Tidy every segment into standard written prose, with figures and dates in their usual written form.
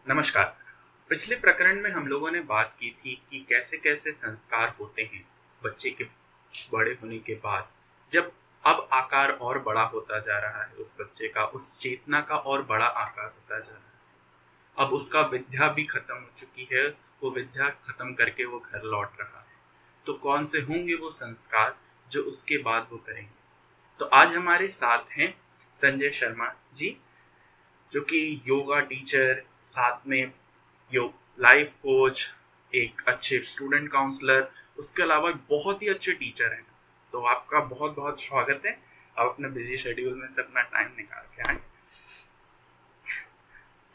नमस्कार। पिछले प्रकरण में हम लोगों ने बात की थी कि कैसे कैसे संस्कार होते हैं बच्चे के बड़े होने के बाद, जब अब आकार और बड़ा होता जा रहा है, उस बच्चे का, उस चेतना का और बड़ा आकार होता जा रहा है। अब उसका विद्या भी खत्म हो चुकी है, वो विद्या खत्म करके वो घर लौट रहा है। तो कौन से होंगे वो संस्कार जो उसके बाद वो करेंगे? तो आज हमारे साथ हैं संजय शर्मा जी, जो कि योगा टीचर, साथ में योग लाइफ कोच, एक अच्छे स्टूडेंट काउंसलर, उसके अलावा एक बहुत ही अच्छे टीचर हैं। तो आपका बहुत बहुत स्वागत है। आप अपने बिजी शेड्यूल में से अपना टाइम निकाल के आए।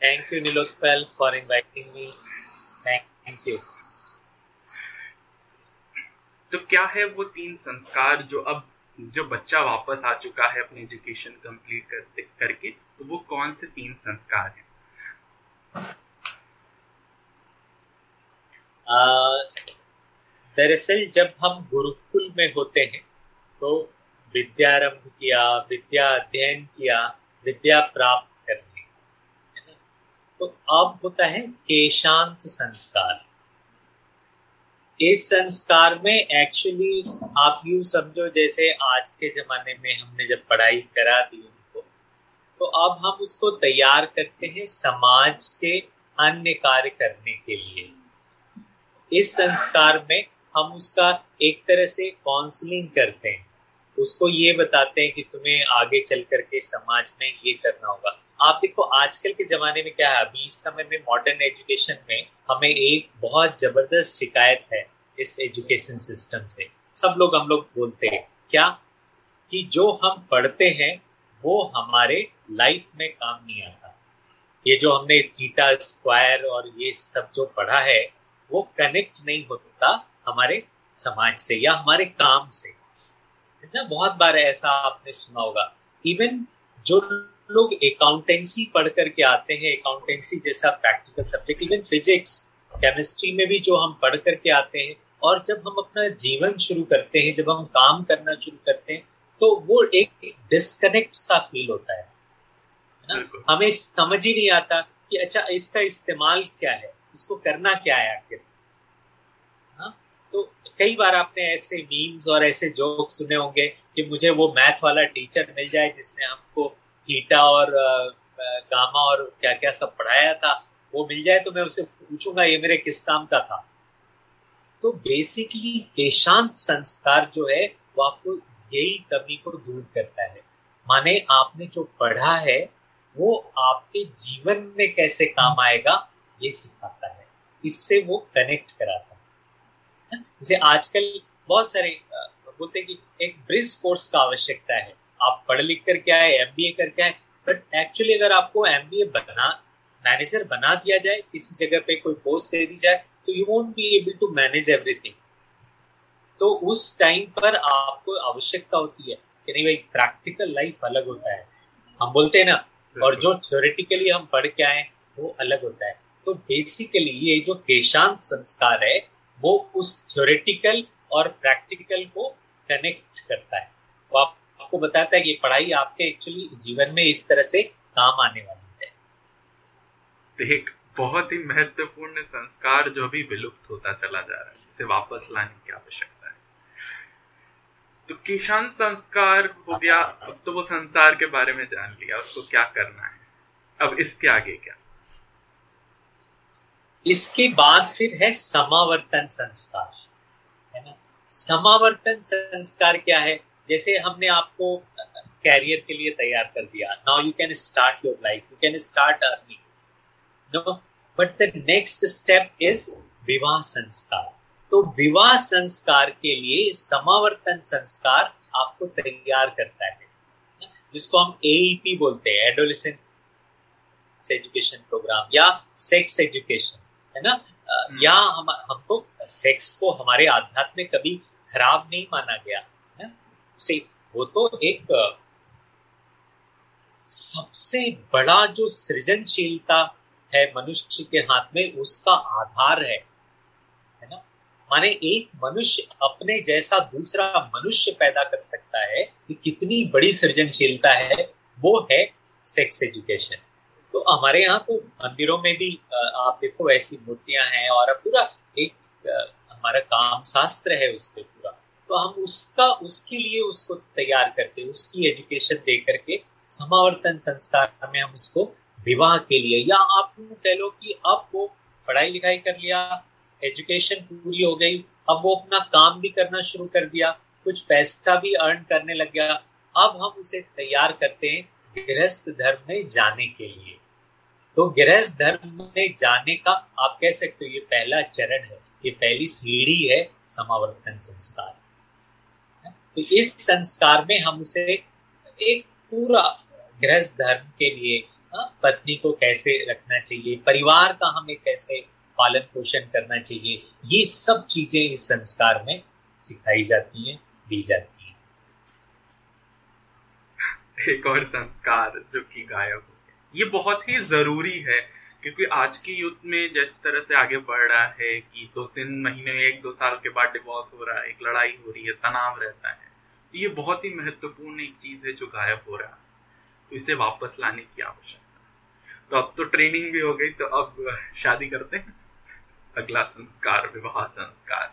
Thank you, Nilotpal, for inviting me. Thank you. तो क्या है वो 3 संस्कार जो बच्चा वापस आ चुका है अपनी एजुकेशन कंप्लीट करके, तो वो कौन से 3 संस्कार हैं? दरअसल जब हम गुरुकुल में होते हैं तो विद्यारंभ किया, विद्या अध्ययन किया, विद्या प्राप्त करनी, है ना? तो अब होता है केशांत संस्कार। इस संस्कार में एक्चुअली आप यूं समझो जैसे आज के जमाने में हमने जब पढ़ाई करा दी उनको, तो अब हम उसको तैयार करते हैं समाज के अन्य कार्य करने के लिए। इस संस्कार में हम उसका एक तरह से काउंसलिंग करते हैं, उसको ये बताते हैं कि तुम्हें आगे चल करके समाज में ये करना होगा। आप देखो आजकल के जमाने में क्या है, अभी इस समय में मॉडर्न एजुकेशन में हमें एक बहुत जबरदस्त शिकायत है इस एजुकेशन सिस्टम से। हम लोग बोलते हैं क्या कि जो हम पढ़ते हैं वो हमारे लाइफ में काम नहीं आता। ये जो हमने थीटा स्क्वायर और ये सब जो पढ़ा है वो कनेक्ट नहीं होता हमारे समाज से या हमारे काम से, है ना? बहुत बार ऐसा आपने सुना होगा। इवन जो लोग अकाउंटेंसी पढ़ करके आते हैं, अकाउंटेंसी जैसा practical subject, even physics, chemistry में भी जो हम पढ़ करके आते हैं, और जब हम अपना जीवन शुरू करते हैं, जब हम काम करना शुरू करते हैं, तो वो एक डिस्कनेक्ट सा फील होता है ना? हमें समझ ही नहीं आता कि अच्छा इसका इस्तेमाल क्या है, इसको करना क्या है आखिर। हाँ, तो कई बार आपने ऐसे मीम्स और ऐसे जोक सुने होंगे कि मुझे वो मैथ वाला टीचर मिल जाए जिसने हमको थीटा और गामा और क्या क्या सब पढ़ाया था, वो मिल जाए तो मैं उसे पूछूंगा ये मेरे किस काम का था। तो बेसिकली केशांत संस्कार जो है वो आपको यही कमी को दूर करता है। माने आपने जो पढ़ा है वो आपके जीवन में कैसे काम आएगा ये सिखाता है, इससे वो कनेक्ट कराता है। जैसे आजकल बहुत सारे बोलते हैं कि एक ब्रिज कोर्स का आवश्यकता है, आप पढ़ लिख करके आए, एमबीए करके आए, बट एक्चुअली अगर आपको एमबीए मैनेजर बना दिया जाए, किसी जगह पे कोई पोस्ट दे दी जाए, तो you won't be able to manage everything. तो उस टाइम पर आपको आवश्यकता होती है कि नहीं भाई, प्रैक्टिकल लाइफ अलग होता है, हम बोलते हैं ना, और जो थ्योरेटिकली हम पढ़ के आए वो अलग होता है। तो बेसिकली ये जो केशांत संस्कार है वो उस थ्योरेटिकल और प्रैक्टिकल को कनेक्ट करता है। वो आपको बताता है कि पढ़ाई आपके एक्चुअली जीवन में इस तरह से काम आने वाली है। एक बहुत ही महत्वपूर्ण संस्कार जो भी विलुप्त होता चला जा रहा है, जिसे वापस लाने की आवश्यकता है। तो केशांत संस्कार हो गया। अब तो वो संसार के बारे में जान लिया, उसको क्या करना है। अब इसके आगे क्या? इसके बाद फिर है समावर्तन संस्कार, है ना? समावर्तन संस्कार क्या है? जैसे हमने आपको कैरियर के लिए तैयार कर दिया, now you can start your life, you can start earning, no, but the next step is विवाह संस्कार। तो विवाह संस्कार के लिए समावर्तन संस्कार आपको तैयार करता है, जिसको हम एईपी बोलते हैं, एडोलेसेंट एजुकेशन प्रोग्राम या सेक्स एजुकेशन, है ना? या हम तो सेक्स को हमारे आध्यात्म में कभी खराब नहीं माना गया है, से वो तो एक सबसे बड़ा जो सृजनशीलता है मनुष्य के हाथ में, उसका आधार है ना? माने एक मनुष्य अपने जैसा दूसरा मनुष्य पैदा कर सकता है, कि कितनी बड़ी सृजनशीलता है, वो है सेक्स एजुकेशन। तो हमारे यहाँ तो मंदिरों में भी आप देखो ऐसी मूर्तियां हैं, और पूरा एक हमारा काम शास्त्र है उस पे पूरा। तो हम उसके लिए उसको तैयार करते हैं, उसकी एजुकेशन दे करके समावर्तन संस्कार में हम उसको विवाह के लिए, या आप कह लो कि अब वो पढ़ाई लिखाई कर लिया, एजुकेशन पूरी हो गई, अब वो अपना काम भी करना शुरू कर दिया, कुछ पैसा भी अर्न करने लग गया, अब हम उसे तैयार करते हैं गृहस्थ धर्म में जाने के लिए। तो गृहस्थ धर्म में जाने का आप कह सकते हो ये पहला चरण है, ये पहली सीढ़ी है समावर्तन संस्कार। तो इस संस्कार में हम उसे एक पूरा गृहस्थ धर्म के लिए पत्नी को कैसे रखना चाहिए, परिवार का हमें कैसे पालन पोषण करना चाहिए, ये सब चीजें इस संस्कार में सिखाई जाती हैं, दी जाती हैं। एक और संस्कार जो कि गायब हो गया, ये बहुत ही जरूरी है, क्योंकि आज की युद्ध में जिस तरह से आगे बढ़ रहा है कि 2-3 महीने 1-2 साल के बाद डिवोर्स हो रहा है, एक लड़ाई हो रही है, तनाव रहता है, तो ये बहुत ही महत्वपूर्ण एक चीज है जो गायब हो रहा है, तो इसे वापस लाने की आवश्यकता है। तो अब तो ट्रेनिंग भी हो गई, तो अब शादी करते हैं। अगला संस्कार विवाह संस्कार।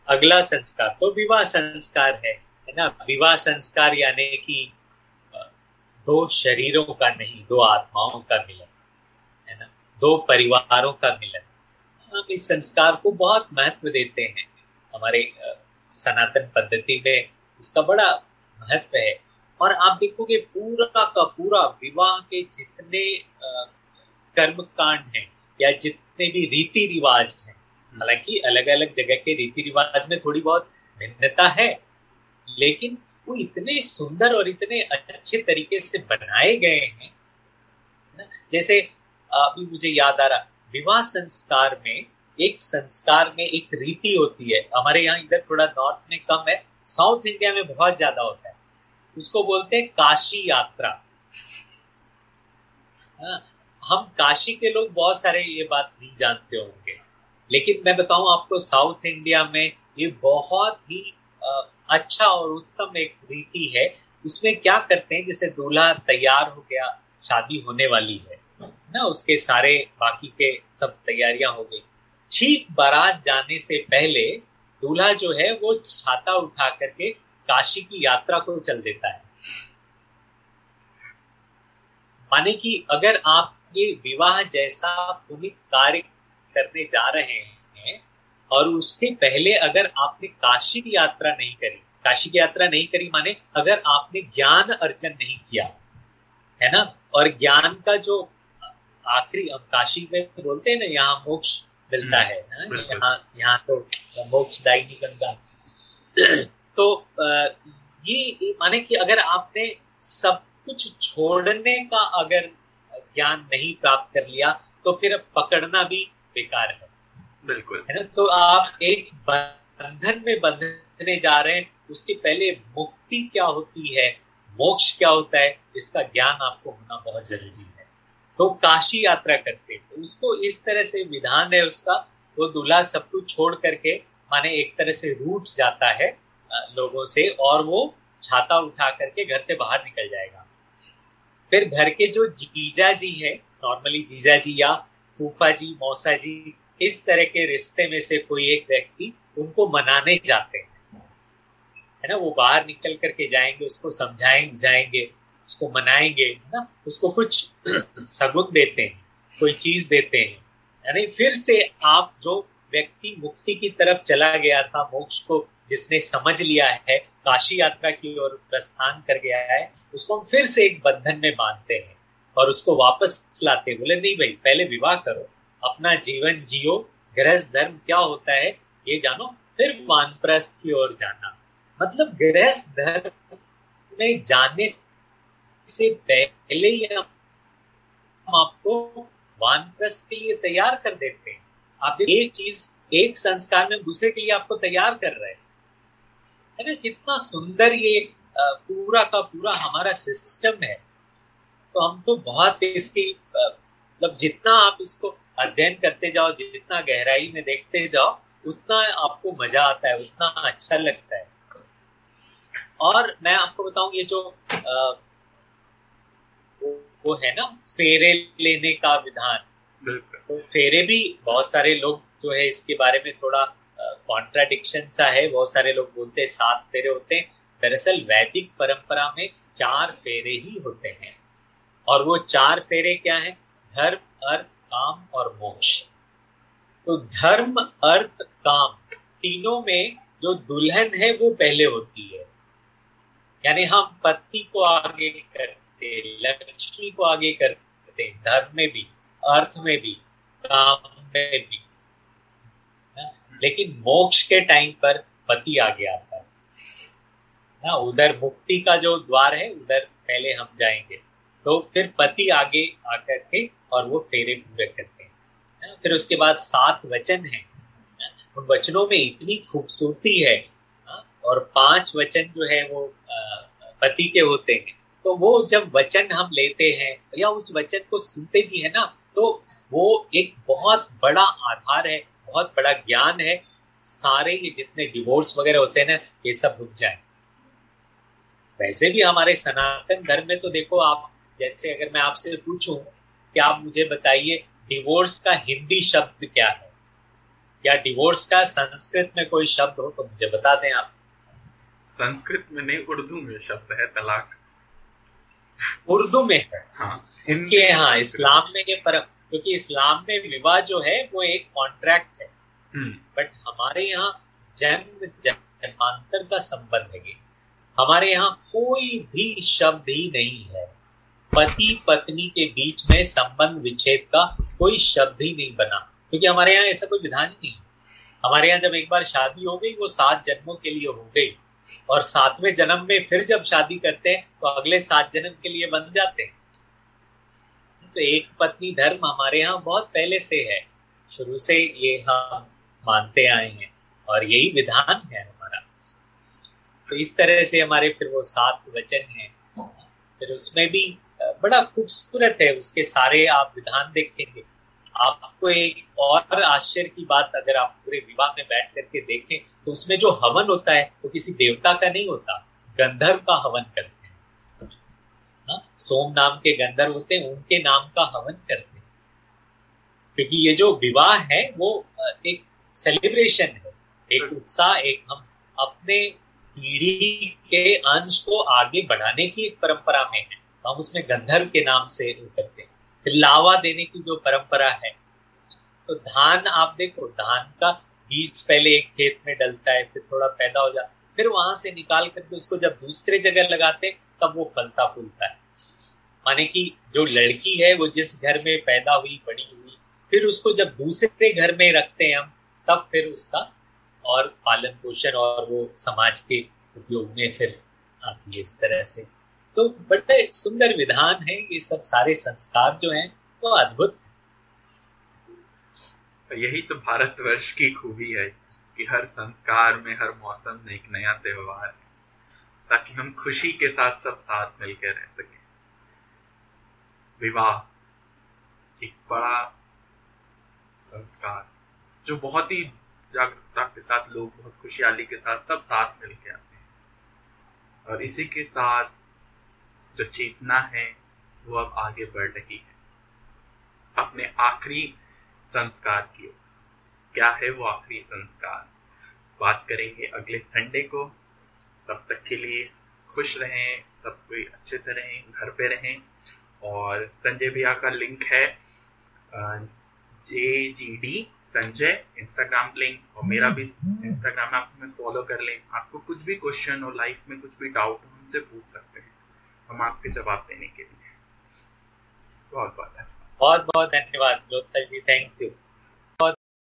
अगला संस्कार तो विवाह संस्कार है ना। विवाह संस्कार यानी कि दो शरीरों का नहीं, दो आत्माओं का मिलन, है ना, दो परिवारों का मिलन। हम इस संस्कार को बहुत महत्व देते हैं, हमारे सनातन पद्धति में इसका बड़ा महत्व है। और आप देखोगे पूरा का पूरा विवाह के जितने कर्म कांड हैं या जितने भी रीति रिवाज हैं, हालांकि अलग अलग जगह के रीति रिवाज में थोड़ी बहुत भिन्नता है, लेकिन वो इतने सुंदर और इतने अच्छे तरीके से बनाए गए हैं। जैसे अभी मुझे याद आ रहा, विवाह संस्कार में एक रीति होती है, हमारे यहाँ इधर थोड़ा नॉर्थ में कम है, साउथ इंडिया में बहुत ज्यादा होता है, उसको बोलते हैं काशी यात्रा। हम काशी के लोग बहुत सारे ये बात नहीं जानते होंगे, लेकिन मैं बताऊं आपको, साउथ इंडिया में ये बहुत ही अच्छा और उत्तम एक रीति है। उसमें क्या करते हैं, जैसे दूल्हा तैयार हो गया, शादी होने वाली है ना, उसके सारे बाकी के सब तैयारियां हो गई, ठीक बारात जाने से पहले दूल्हा जो है वो छाता उठा करके काशी की यात्रा को चल देता है। माने कि अगर आप ये विवाह जैसा पुनीत कार्य करने जा रहे हैं और उसके पहले अगर आपने काशी की यात्रा नहीं करी, काशी की यात्रा नहीं करी माने अगर आपने ज्ञान अर्जन नहीं किया, है ना, और ज्ञान का जो आखिरी, हम काशी में बोलते हैं ना, यहाँ मोक्ष मिलता है ना, यहाँ तो मोक्षदायिनी गंगा। तो ये माने कि अगर आपने सब कुछ छोड़ने का अगर ज्ञान नहीं प्राप्त कर लिया तो फिर पकड़ना भी बेकार है, बिल्कुल, है ना। तो आप एक बंधन में बंधने जा रहे हैं, उसके पहले मुक्ति क्या होती है, मोक्ष क्या होता है, इसका ज्ञान आपको होना बहुत जरूरी है। तो काशी यात्रा करते हैं तो उसको इस तरह से विधान है उसका, वो दूल्हा सब कुछ छोड़ करके माने एक तरह से रूठ जाता है लोगों से, और वो छाता उठा करके घर से बाहर निकल जाएगा। फिर घर के जो जीजा जी है, नॉर्मली जीजा जी या फूफा जी, मौसा जी, इस तरह के रिश्ते में से कोई एक व्यक्ति उनको मनाने जाते हैं, है ना, वो बाहर निकल करके जाएंगे, उसको जाएंगे, उसको मनाएंगे, है ना, उसको कुछ सगुन देते हैं, कोई चीज देते हैं, यानी फिर से आप जो व्यक्ति मुक्ति की तरफ चला गया था, मोक्ष को जिसने समझ लिया है, काशी यात्रा की ओर प्रस्थान कर गया है, उसको हम फिर से एक बंधन में बांधते हैं और उसको वापस लाते, बोले नहीं भाई पहले विवाह करो, अपना जीवन जियो, गृहस्थ धर्म क्या होता है ये जानो, फिर वानप्रस्थ की ओर जाना। मतलब गृहस्थ धर्म में जाने से पहले ही हम आपको वानप्रस्थ के लिए तैयार कर देते हैं। आप एक चीज, एक संस्कार में दूसरे के लिए आपको तैयार कर रहे हैं, है ना। कितना सुंदर ये पूरा का पूरा हमारा सिस्टम है। तो हम तो बहुत इसकी मतलब जितना आप इसको अध्ययन करते जाओ, जितना गहराई में देखते जाओ, उतना आपको मजा आता है, उतना अच्छा लगता है। और मैं आपको बताऊं, ये जो वो है ना फेरे लेने का विधान। बिल्कुल। तो फेरे भी बहुत सारे लोग जो है इसके बारे में थोड़ा कॉन्ट्राडिक्शन सा है। बहुत सारे लोग बोलते हैं 7 फेरे होते हैं। दरअसल वैदिक परंपरा में 4 फेरे ही होते हैं। और वो 4 फेरे क्या है? धर्म, अर्थ, काम और मोक्ष। तो धर्म, अर्थ, काम तीनों में जो दुल्हन है वो पहले होती है। यानी हम पति को आगे करते, लक्ष्मी को आगे करते, धर्म में भी, अर्थ में भी, काम में भी। लेकिन मोक्ष के टाइम पर पति आगे आता है ना। उधर मुक्ति का जो द्वार है उधर पहले हम जाएंगे, तो फिर पति आगे आकर के और वो फेरे पूरे करते हैं। फिर उसके बाद 7 वचन हैं। उन वचनों में इतनी खूबसूरती है। और 5 वचन जो है वो पति के होते हैं। तो वो जब वचन हम लेते हैं या उस वचन को सुनते भी है ना, तो वो एक बहुत बड़ा आधार है, बहुत बड़ा ज्ञान है। सारे ये जितने डिवोर्स वगैरह होते हैं ना, ये सब रुक जाए। वैसे भी हमारे सनातन धर्म में तो देखो आप, जैसे अगर मैं आपसे पूछूं कि आप मुझे बताइए डिवोर्स का हिंदी शब्द क्या है, या डिवोर्स का संस्कृत में कोई शब्द हो तो मुझे बता दें आप। संस्कृत में नहीं, उर्दू में शब्द है तलाक। उर्दू में है। हाँ, उनके यहाँ इस्लाम में ये फर्क, क्योंकि इस्लाम में विवाह जो है वो एक कॉन्ट्रैक्ट है। बट हमारे यहाँ जन्म जन्मांतर का संबंध है। हमारे यहाँ कोई भी शब्द ही नहीं है। पति पत्नी के बीच में संबंध विच्छेद का कोई शब्द ही नहीं बना, क्योंकि हमारे यहाँ ऐसा कोई विधान ही नहीं। हमारे यहाँ जब एक बार शादी हो गई वो 7 जन्मों के लिए हो गई, और 7वें जन्म में फिर जब शादी करते हैं तो अगले 7 जन्म के लिए बन जाते हैं। तो एक पत्नी धर्म हमारे यहाँ बहुत पहले से है, शुरू से ये हम मानते आए हैं और यही विधान है हमारा। तो इस तरह से हमारे फिर वो 7 वचन हैं। फिर उसमें भी बड़ा खूबसूरत है, उसके सारे आप विधान देखेंगे। आपको एक और आश्चर्य की बात, अगर आप पूरे विवाह में बैठ करके देखें तो उसमें जो हवन होता है वो किसी देवता का नहीं होता, गंधर्व का हवन करते हैं। सोम नाम के गंधर्व होते हैं, उनके नाम का हवन करते हैं। क्योंकि ये जो विवाह है वो एक सेलिब्रेशन है, एक उत्साह, एक हम अपने पीढ़ी के अंश को आगे बढ़ाने की एक परंपरा में है। हम उसमें गंधर्व के नाम से करते हैं। फिर लावा देने की जो परंपरा है, तो धान आप देखो, धान का बीज पहले एक खेत में डलता है, फिर थोड़ा पैदा हो जाता, फिर वहां से निकाल करके उसको जब दूसरे जगह लगाते तब वो फलता फूलता है। माने कि जो लड़की है वो जिस घर में पैदा हुई, बड़ी हुई, फिर उसको जब दूसरे घर में रखते हैं हम, तब फिर उसका और पालन पोषण और वो समाज के उपयोग में फिर आती है इस तरह से। तो बड़े सुंदर विधान है ये सब, सारे संस्कार जो हैं वो अद्भुत है। यही तो भारतवर्ष की खूबी है कि हर संस्कार में, हर मौसम में एक नया त्योहार है, ताकि हम खुशी के साथ सब साथ मिलकर रह सकें। विवाह एक बड़ा संस्कार जो बहुत ही जागरूकता के साथ लोग बहुत खुशहाली के साथ सब साथ मिलकर आते हैं, और इसी के साथ जो चेतना है वो अब आगे बढ़ रही है अपने आखिरी संस्कार की ओर। क्या है वो आखिरी संस्कार, बात करेंगे अगले संडे को। तब तक के लिए खुश रहें, सब कोई अच्छे से रहें, घर पे रहें। और संजय भैया का लिंक है JGD संजय इंस्टाग्राम लिंक, और मेरा भी इंस्टाग्राम में आप फॉलो कर लें। आपको कुछ भी क्वेश्चन हो, लाइफ में कुछ भी डाउट हो, हमसे पूछ सकते हैं, हम आपके जवाब देने के लिए। बहुत बहुत धन्यवाद। बहुत बहुत धन्यवाद लोकपाल जी, थैंक यू।